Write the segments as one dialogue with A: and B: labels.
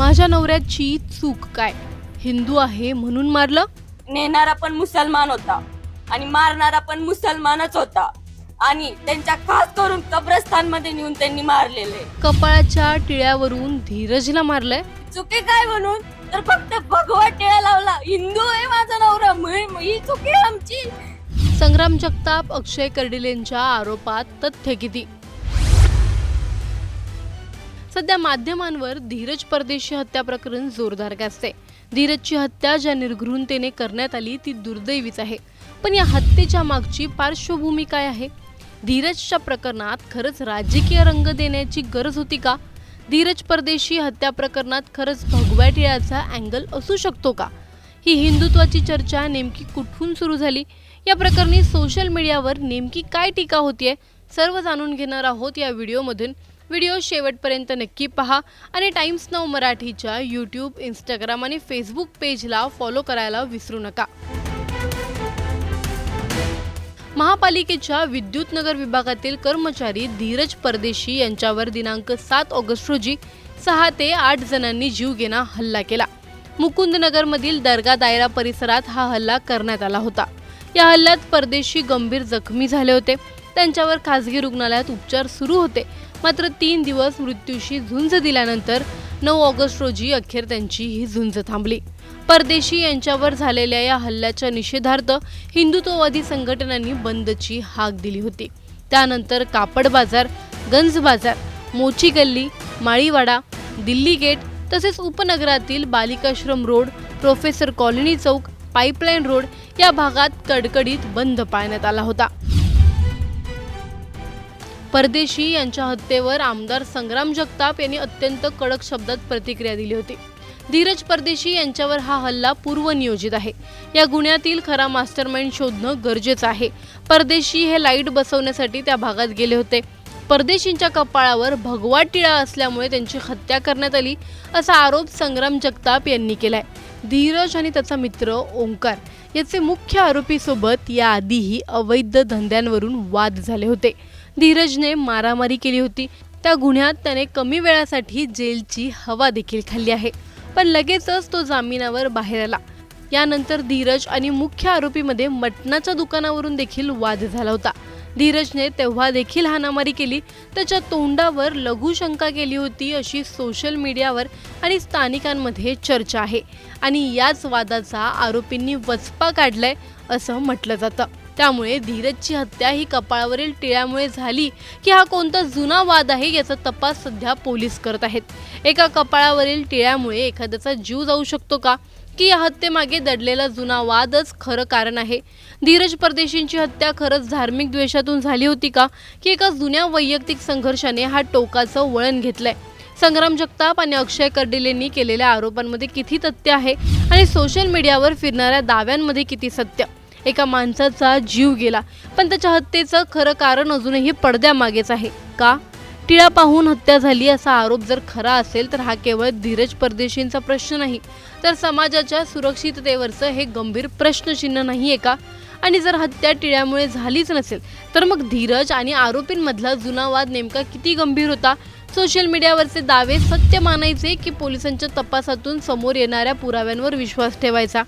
A: माझ्या नवऱ्याची चूक काय? हिंदू आहे म्हणून मारलं?
B: नेणारा पण मुसलमान होता आणि मारणारा पण मुसलमानच होता आणि त्यांच्या खास करून कब्रस्तान मध्ये नेऊन त्यांनी मारलेले.
A: कपाळाच्या टिळ्यावरून धीरजला मारलंय?
B: चुकी काय म्हणून तर फक्त भगवा टिळा लावला. हिंदू आहे माझा नवरा, ही चुकी आहे आमची.
A: संग्राम जगताप अक्षय कर्डिलेंच्या आरोपात तथ्य किती? सध्या माध्यमांवर धीरज परदेशी हत्या प्रकरण जोरदार गाजते. धीरजची हत्या ज्या निर्घृणतेने करण्यात आली ती दुर्दैवीच आहे. पण या हत्येच्या मागची पार्श्वभूमी काय आहे? धीरजच्या प्रकरणात खरंच राजकीय रंग देण्याची गरज होती का? धीरज परदेशी हत्या प्रकरणात खरंच भगव्या टिळ्याचा अँगल असू शकतो का? ही हिंदुत्वाची चर्चा नेमकी कुठून सुरू झाली? या प्रकरणी सोशल मीडियावर नेमकी काय टीका होतीये? सर्व जाणून घेणार आहोत या व्हिडिओमधून. व्हिडिओ शेवटपर्यंत नक्की पहा आणि टाइम्स नाऊ मराठीच्या यूट्यूब, इंस्टाग्राम आणि फेसबुक पेजला फॉलो करायला विसरू नका. महापालिकेच्या विद्युत नगर विभागातील कर्मचारी धीरज परदेशी यांच्यावर दिनांक 7 ऑगस्ट रोजी 6 ते 8 जणांनी जीवघेणा हल्ला केला. मुकुंदनगरमधील दर्गा दायरा परिसरात हा हल्ला करण्यात आला होता. या हल्ल्यात परदेशी गंभीर जखमी झाले होते. त्यांच्यावर खासगी रुग्णालयात उपचार सुरू होते. मात्र 3 दिवस मृत्यूशी झुंज दिल्यानंतर 9 ऑगस्ट रोजी अखेर त्यांची ही झुंज थांबली. परदेशी यांच्यावर झालेल्या या हल्ल्याच्या निषेधार्थ हिंदुत्ववादी संघटनांनी बंदची हाक दिली होती. त्यानंतर कापड बाजार, गंज बाजार, मोची गल्ली, माळीवाडा, दिल्ली गेट तसेच उपनगरातील बालिकाश्रम रोड, प्रोफेसर कॉलनी चौक, पाईपलाईन रोड या भागात कडकडीत बंद पाळण्यात आला होता. परदेशी यांच्या हत्येवर आमदार संग्राम जगताप यांनी अत्यंत कडक शब्दात प्रतिक्रिया दिली होती. धीरज परदेशी यांच्यावर हा हल्ला पूर्वनियोजित आहे. या गुन्ह्यातील खरा मास्टरमाइंड शोधणं गरजेचं आहे. परदेशी हे लाईट बसवण्यासाठी त्या भागात गेले होते. परदेशींच्या कपाळावर भगवा टिळा असल्यामुळे त्यांची हत्या करण्यात आली असा आरोप संग्राम जगताप यांनी केलाय. धीरज आणि त्याचा मित्र ओंकार याचे मुख्य आरोपीसोबत याआधीही अवैध धंद्यांवरून वाद झाले होते. धीरजने मारामारी केली होती. त्या गुन्ह्यात त्याने कमी वेळासाठी जेलची हवा देखील खाल्ली आहे. पण लगेचच तो जामिनावर बाहेर आला. यानंतर धीरज आणि मुख्य आरोपीमध्ये मटणाच्या दुकानावरून देखील वाद झाला होता. धीरजने तेव्हा देखील हाणामारी केली. त्याच्या तोंडावर लघुशंका केली होती अशी सोशल मीडियावर आणि स्थानिकांमध्ये चर्चा आहे. आणि याच वादाचा आरोपींनी वचपा काढलाय असं म्हटलं जातं. त्यामुळे धीरजची हत्या ही कपाळावरील टिळ्यामुळे झाली की हा कोणता जुना वाद आहे याचा तपास सध्या पोलीस करत आहेत. एका कपाळावरील टिळ्यामुळे एखाद्याचा जीव जाऊ शकतो का? की या हत्येमागे दडलेला जुना वादच खरं कारण आहे? धीरज परदेशींची हत्या खरंच धार्मिक द्वेषातून झाली होती का? की एका जुन्या वैयक्तिक संघर्षाने हा टोकाचं वळण घेतलंय? संग्राम जगताप आणि अक्षय कर्डिलेंनी केलेल्या आरोपांमध्ये किती तथ्य आहे आणि सोशल मीडियावर फिरणाऱ्या दाव्यांमध्ये किती सत्य? एका माणसाचा जीव गेला पण त्याच्या हत्येचं खरं कारण अजूनही पडद्यामागेच आहे का? टिळा पाहून हत्या झाली असा आरोप जर खरा असेल तर हा केवळ धीरज परदेशींचा प्रश्न नाही तर समाजाच्या सुरक्षिततेवरचं हे गंभीर प्रश्नचिन्ह नाहीये का? आणि जर हत्या टिळ्यामुळे झालीच नसेल तर मग धीरज आणि आरोपींमधला जुना वाद नेमका किती गंभीर होता? सोशल मीडियावरचे दावे सत्य मानायचे की पोलिसांच्या तपासातून समोर येणाऱ्या पुराव्यांवर विश्वास ठेवायचा?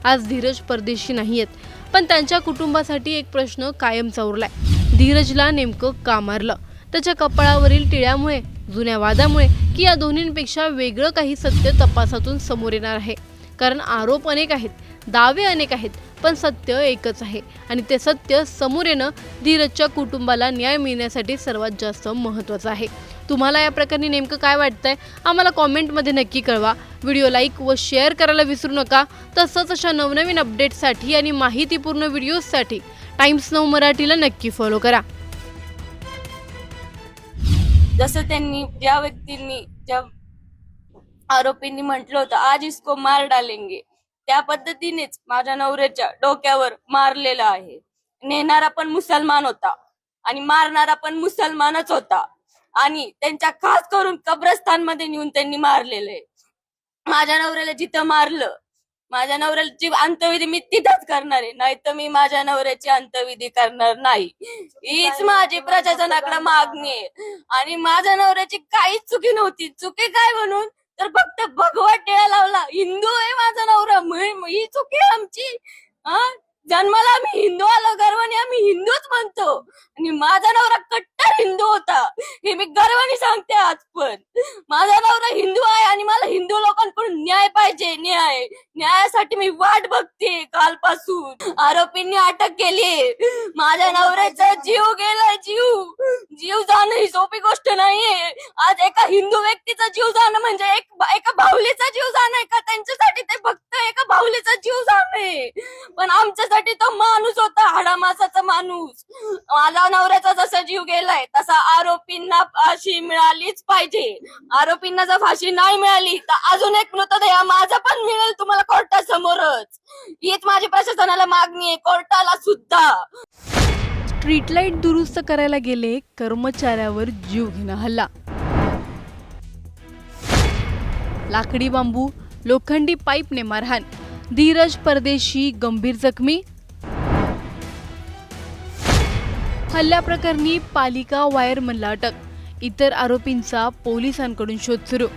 A: आज धीरज परदेशी नाहीयेत पण त्यांच्या कुटुंबासाठी एक प्रश्न कायमचा उरलाय. धीरजला नेमकं का मारलं? त्याच्या कपाळावरील टिळ्यामुळे, जुन्या वादामुळे की या दोन्हींपेक्षा वेगळं काही सत्य तपासातून समोर येणार आहे? कारण आरोप अनेक आहेत, दावे अनेक आहेत पण सत्य एकच आहे आणि ते सत्य समोर येणं धीरजच्या कुटुंबाला न्याय मिळण्यासाठी सर्वात जास्त महत्त्वाचं आहे. तुम्हाला या प्रकरणी नेमकं काय वाटतंय आम्हाला कॉमेंटमध्ये नक्की कळवा. व्हिडिओ लाईक व शेअर करायला विसरू नका. तसंच अशा नवनवीन अपडेट्ससाठी आणि माहितीपूर्ण व्हिडिओजसाठी टाइम्स नाऊ मराठीला नक्की फॉलो करा.
B: जसं त्यांनी ज्या व्यक्तींनी ज्या आरोपींनी म्हटलं होतं आज इसको मार डालेंगे त्या पद्धतीनेच माझ्या नवऱ्याच्या डोक्यावर मारलेलं आहे. नेणारा पण मुसलमान होता आणि मारणारा पण मुसलमानच होता आणि त्यांच्या खास करून कब्रस्तान मध्ये नेऊन त्यांनी मारलेले. माझ्या नवऱ्याला जिथं मारलं माझ्या नवऱ्याची अंत्यविधी मी तिथंच करणार आहे, नाही तर मी माझ्या नवऱ्याची अंत्यविधी करणार नाही. हीच माझी प्रशासनाकडे मागणी आहे आणि माझ्या नवऱ्याची काहीच चुकी नव्हती. चुकी काय म्हणून तर फक्त भगवा टिळा लावला. हिंदू आहे माझा नवरा, ही चुकी आहे आमची. हा, जन्माला आम्ही हिंदू आलो, गर्वाने आम्ही हिंदूच म्हणतो, आणि माझा नवरा कट्टर हिंदू होता, हे मी गर्वाने सांगते आज पण. माझा नवरा हिंदू आहे आणि मला हिंदू लोकांकडून न्याय पाहिजे. न्यायासाठी मी वाट बघते कालपासून. आरोपींनी अटक केली. माझ्या नवऱ्याचा जीव गेला. जीव जाणं ही सोपी गोष्ट नाहीये. आज एका हिंदू व्यक्तीचा जीव जाणं म्हणजे एका बाहुलीचा जीव जाणं आहे का? त्यांच्यासाठी ते फक्त एका बाहुलीचा जीव जाणं आहे, पण आमच्यासाठी तो माणूस होता, हाडामासाचा माणूस. माझ्या नवऱ्याचा जसा जीव गेलाय तसा आरोपींना फाशी मिळालीच पाहिजे. आरोपींना जर फाशी नाही मिळाली तर अजून एक मृतदेह माझा पण मिळेल तुम्हाला कोर्टासमोरच. हीच माझी प्रशासनाला मागणी आहे, कोर्टाला सुद्धा.
A: स्ट्रीट लाईट दुरुस्त करायला गेले, कर्मचाऱ्यावर जीवघेणा हल्ला. लाकडी बांबू, लोखंडी पाईपने मारहाण. धीरज परदेशी गंभीर जखमी. हल्ल्याप्रकरणी पालिका वायरमनला अटक. इतर आरोपींचा पोलिसांकडून शोध सुरू.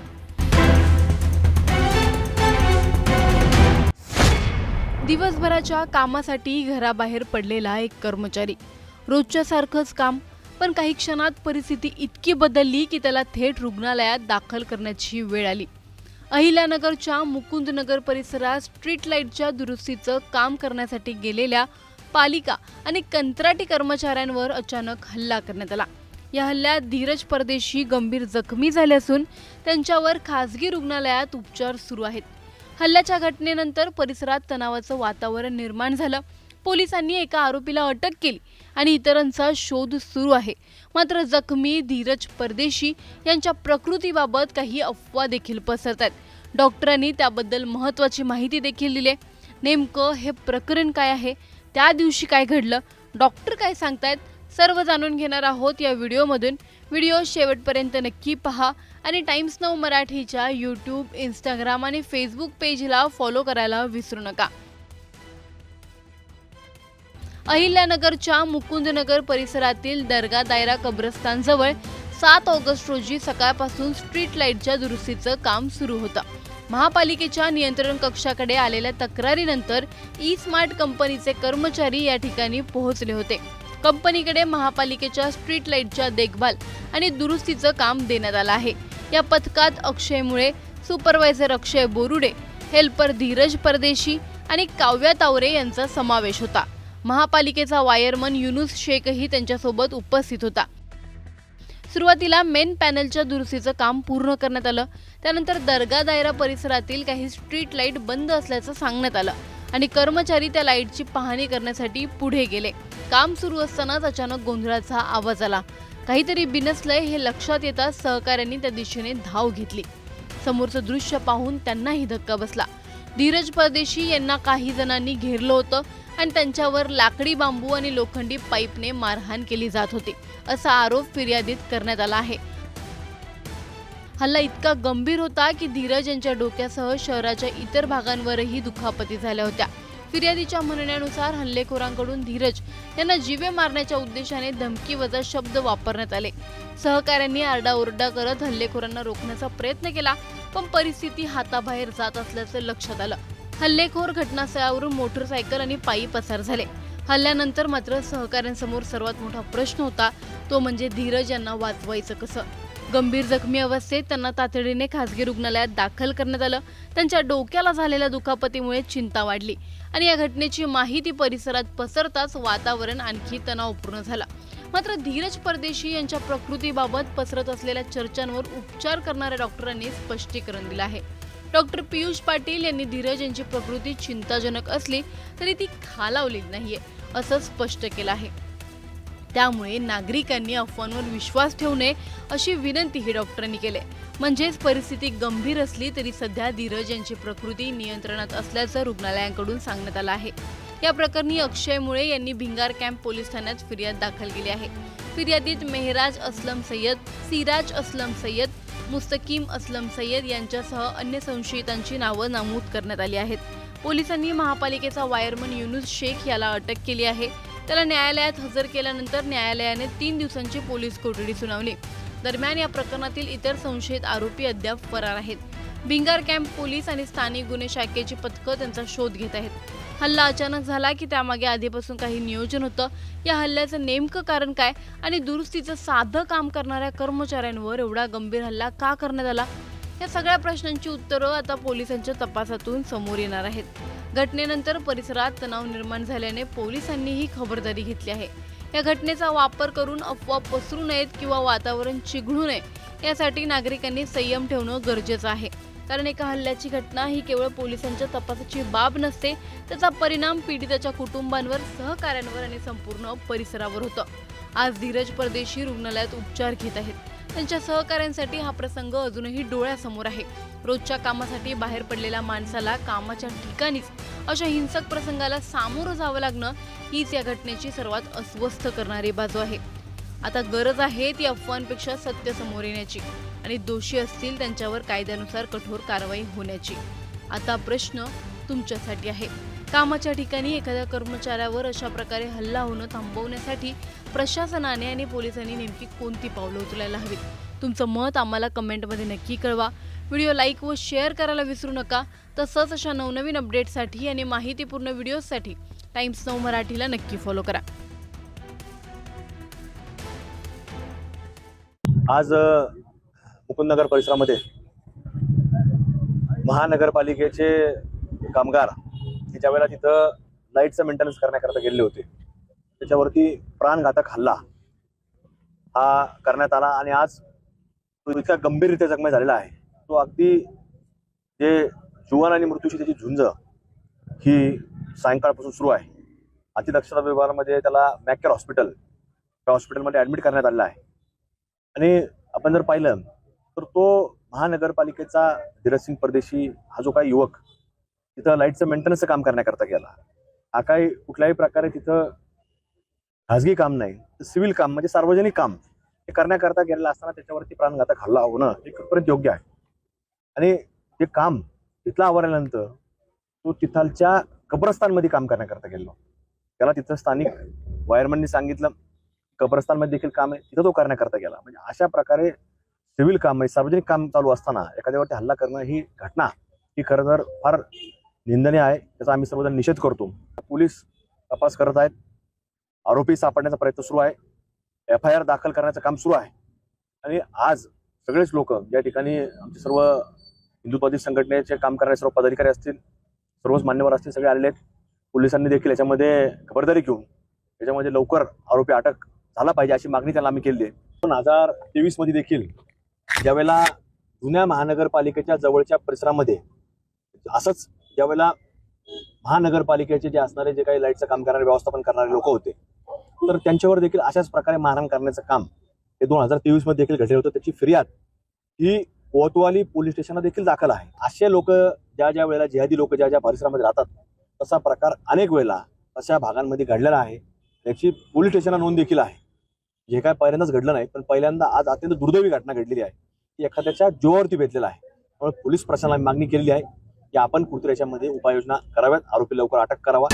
A: दिवसभराच्या कामासाठी घराबाहेर पडलेला एक कर्मचारी. रोजच्या सारखंच काम, पण काही क्षणात परिस्थिती इतकी बदलली की त्याला थेट रुग्णालयात दाखल करण्याची वेळ आली. अहिल्यानगरच्या मुकुंदनगर परिसरात स्ट्रीट लाईटच्या दुरुस्तीचं काम करण्यासाठी गेलेल्या पालिका आणि कंत्राटी कर्मचाऱ्यांवर अचानक हल्ला करण्यात आला. या हल्ल्यात धीरज परदेशी गंभीर जखमी झाले असून त्यांच्यावर खासगी रुग्णालयात उपचार सुरू आहेत. हल्ल्याच्या घटनेनंतर परिसरात तणावाचं वातावरण निर्माण झालं. पोलिसांनी एका आरोपीला अटक केली आणि इतरांचा शोध सुरू आहे. मात्र जखमी धीरज परदेशी यांच्या प्रकृतीबाबत काही अफवा देखील पसरत आहेत. डॉक्टरांनी त्याबद्दल महत्त्वाची माहिती देखील दिली. नेमकं हे प्रकरण काय आहे, त्या दिवशी काय घडलं, डॉक्टर काय सांगतायत, सर्व जाणून घेणार आहोत या व्हिडिओमधून. व्हिडिओ शेवटपर्यंत नक्की पहा आणि टाइम्स नाऊ मराठीच्या यूट्यूब, इंस्टाग्राम आणि फेसबुक पेजला फॉलो करायला विसरू नका. अहिल्यानगरच्या मुकुंदनगर परिसरातील दर्गा दायरा कब्रस्तानजवळ 7 ऑगस्ट रोजी सकाळपासून स्ट्रीट लाईटच्या दुरुस्तीचं काम सुरू होतं. महापालिकेच्या नियंत्रण कक्षाकडे आलेल्या तक्रारीनंतर ई स्मार्ट कंपनीचे कर्मचारी या ठिकाणी पोहोचले होते. कंपनीकडे महापालिकेच्या स्ट्रीट लाईटच्या देखभाल आणि दुरुस्तीचं काम देण्यात आलं आहे. या पथकात अक्षय मुळे, सुपरवायझर अक्षय बोरुडे, हेल्पर धीरज परदेशी आणि काव्या तावरे यांचा समावेश होता. महापालिकेचा वायरमन युनुस शेखही त्यांच्यासोबत उपस्थित होता. सुरुवातीला मेन पॅनलच्या दुरुस्तीचं काम पूर्ण करण्यात आलं. त्यानंतर दर्गा दायरा परिसरातील काही स्ट्रीट लाईट बंद असल्याचं सांगण्यात आलं आणि कर्मचारी त्या लाईटची पाहणी करण्यासाठी पुढे गेले. काम सुरू असतानाच अचानक गोंधळाचा आवाज आला. काहीतरी बिनसलंय हे लक्षात येताच सहकाऱ्यांनी त्या दिशेने धाव घेतली. समोरचं दृश्य पाहून त्यांनाही धक्का बसला. धीरज परदेशी यांना काही जणांनी घेरलं होतं आणि त्यांच्यावर लाकडी बांबू आणि लोखंडी पाईपने मारहाण केली जात होती, असा आरोप फिर्यादीत करण्यात आला आहे. हल्ला इतका गंभीर होता की धीरज यांच्या डोक्यासह शहराच्या इतर भागांवरही दुखापती झाल्या होत्या. फिर्यादीच्या म्हणण्यानुसार हल्लेखोरांकडून धीरज यांना जीवे मारण्याच्या उद्देशाने धमकीवजा शब्द वापरण्यात आले. सहकाऱ्यांनी आरडाओरडा करत हल्लेखोरांना रोखण्याचा प्रयत्न केला, पण परिस्थिती हाताबाहेर जात असल्याचं लक्षात आलं. हल्लेखोर घटनास्थळावरून मोटरसायकल आणि पायी पसार झाले. हल्ल्यानंतर मात्र सहकाऱ्यांसमोर सर्वात मोठा प्रश्न होता, तो म्हणजे धीरज यांना वाचवायचं कसं. गंभीर जखमी अवस्थेत त्यांना तातडीने खासगी रुग्णालयात दाखल करण्यात आलं. त्यांच्या डोक्याला झालेल्या दुखापतीमुळे चिंता वाढली आणि या घटनेची माहिती परिसरात पसरताच वातावरण आणखी तणावपूर्ण झालं. मात्र धीरज परदेशी यांच्या प्रकृतीबाबत पसरत असलेल्या चर्चांवर उपचार करणाऱ्या डॉक्टरांनी स्पष्टीकरण दिलं आहे. डॉक्टर पियुष पाटील यांनी धीरज यांची प्रकृती चिंताजनक असली तरी ती खालावलेली नाहीये, असं स्पष्ट केलं आहे. त्यामुळे नागरिकांनी अफवांवर विश्वास ठेवू नये अशी विनंतीही डॉक्टरांनी केली. म्हणजेच परिस्थिती गंभीर असली तरी सध्या धीरज यांची प्रकृती नियंत्रणात असल्याचं रुग्णालयांकडून सांगण्यात आलं आहे. या प्रकरणी अक्षय मुळे यांनी भिंगार कॅम्प पोलीस ठाण्यात फिर्याद दाखल केली आहे. फिर्यादीत मेहराज असलम सय्यद, सिराज असलम सय्यद, मुस्तकीम असलम सय्यद यांच्यासह अन्य संशयितांची नावं नमूद करण्यात आली आहेत. पोलिसांनी महापालिकेचा वायरमन युनुस शेख याला अटक केली आहे. त्याला न्यायालयात हजर केल्यानंतर न्यायालयाने 3 दिवसांची पोलीस कोठडी सुनावली. दरम्यान या प्रकरणातील इतर संशयित आरोपी अद्याप फरार आहेत. भिंगार कॅम्प पोलीस आणि स्थानिक गुन्हे शाखेची पथकं त्यांचा शोध घेत आहेत. हल्ला अचानक झाला की त्यामागे आधीपासून काही नियोजन होतं? या हल्ल्याचं नेमकं कारण काय आणि दुरुस्तीचं साधं काम करणाऱ्या कर्मचाऱ्यांवर एवढा गंभीर हल्ला का करण्यात आला? या सगळ्या प्रश्नांची उत्तरं आता पोलिसांच्या तपासातून समोर येणार आहेत. घटनेनंतर परिसरात तणाव निर्माण झाल्याने पोलिसांनी ही खबरदारी घेतली आहे. या घटनेचा वापर करून अफवा पसरू नयेत किंवा वातावरण चिघळू नये यासाठी नागरिकांनी संयम ठेवणं गरजेचं आहे. कारण एका हल्ल्याची घटना ही केवळ पोलिसांच्या तपासाची बाब नसते, त्याचा परिणाम पीडिताच्या कुटुंबांवर, सहकाऱ्यांवर आणि संपूर्ण परिसरावर होतं. आज धीरज परदेशी रुग्णालयात उपचार घेत आहेत. त्यांच्या सहकाऱ्यांसाठी हा प्रसंग अजूनही डोळ्यासमोर आहे. रोजच्या कामासाठी बाहेर पडलेल्या माणसाला कामाच्या ठिकाणीच अशा हिंसक प्रसंगाला सामोरं जावं लागणं हीच या घटनेची सर्वात अस्वस्थ करणारी बाजू आहे. आता गरज आहे ती अफवांपेक्षा सत्य समोर येण्याची आणि दोषी असतील त्यांच्यावर कायद्यानुसार कठोर कारवाई होण्याची. आता प्रश्न तुमच्यासाठी आहे. कामाच्या ठिकाणी एखाद्या कर्मचाऱ्यावर अशा प्रकारे हल्ला होणं थांबवण्यासाठी प्रशासनाने आणि पोलिसांनी नेमकी कोणती पावलं उचलायला हवीत? तुमचं मत आम्हाला कमेंटमध्ये नक्की कळवा. व्हिडिओ लाईक व शेअर करायला विसरू नका. तसंच अशा नवनवीन अपडेट्ससाठी आणि माहितीपूर्ण व्हिडिओजसाठी टाइम्स नाऊ मराठीला नक्की फॉलो करा.
C: आज मुकुंदनगर परिसरामध्ये महानगरपालिकेचे कामगार हे ज्यावेळेला तिथं लाईटचं मेंटेनन्स करण्याकरता गेलेले होते, त्याच्यावरती प्राणघातक हल्ला हा करण्यात आला आणि आज तो इतका गंभीररित्या जखमी झालेला आहे. तो अगदी जे जीवन आणि मृत्यूशी त्याची झुंज ही सायंकाळपासून सुरू आहे. अतिदक्षता विभागामध्ये त्याला मॅककेअर हॉस्पिटलमध्ये ॲडमिट करण्यात आलेला आहे. आणि आपण जर पाहिलं तर तो महानगरपालिकेचा धीरजसिंग परदेशी हा जो काही युवक तिथं लाईटचं मेंटेनन्सचं काम करण्याकरता गेला, हा काही कुठल्याही प्रकारे तिथं खाजगी काम नाही, सिव्हिल काम म्हणजे सार्वजनिक काम हे करण्याकरता गेलेला असताना त्याच्यावरती प्राणघातक हल्ला होणं हे कुठपर्यंत योग्य आहे. आणि ते काम तिथलं आवरल्यानंतर तो तिथलच्या कब्रस्तानमध्ये काम करण्याकरता गेलो. त्याला तिथं स्थानिक वायरमननी सांगितलं कब्रस्तानमध्ये देखील काम आहे, तिथं तो करण्याकरता गेला. म्हणजे अशा प्रकारे सिव्हिल काम म्हणजे सार्वजनिक काम चालू असताना एखाद्यावरती हल्ला करणं ही घटना ही खरं तर फार निंदनीय आहे. त्याचा आम्ही सर्वजण निषेध करतो. पोलीस तपास करत आहेत. आरोपी सापडण्याचा प्रयत्न सुरू आहे. FIR दाखल करण्याचं काम सुरू आहे. आणि आज सगळेच लोक या ठिकाणी आमचे सर्व हिंदुत्ववादी संघटनेचे काम करणारे सर्व पदाधिकारी असतील, सर्वच मान्यवर असतील, सगळे आलेले आहेत. पोलिसांनी देखील याच्यामध्ये खबरदारी घेऊन याच्यामध्ये लवकर आरोपी अटक झाला पाहिजे अशी मागणी त्यांना आम्ही केली आहे. 2023 मध्ये देखील ज्यावेळेला जुन्या महानगरपालिकेच्या जवळच्या परिसरामध्ये असंच ज्यावेळेला महानगरपालिकेचे जे असणारे जे काही लाईटचं काम करणारे व्यवस्थापन करणारे लोक होते, तर त्यांच्यावर देखील अशाच प्रकारे मारहाण करण्याचं काम हे 2023 मध्ये देखील घडले होतं. त्याची फिर्याद ही कोतवाली पोलीस स्टेशनला देखील दाखल आहे. असे लोक ज्या वेळेला जिहादी लोक ज्या परिसरामध्ये राहतात तसा प्रकार अनेक वेळेला अशा भागांमध्ये घडलेला आहे. त्याची पोलीस स्टेशनला नोंद देखील आहे. जे काय पहिल्यांदाच घडलं नाही, पण पहिल्यांदा आज अत्यंत दुर्दैवी घटना घडलेली आहे ती एखाद्याच्या जीवावरती बेतलेला आहे. त्यामुळे पोलीस प्रशासनाला मागणी केलेली आहे की आपण कुठेतरी याच्यामध्ये उपाययोजना कराव्यात, आरोपी लवकर अटक करावा.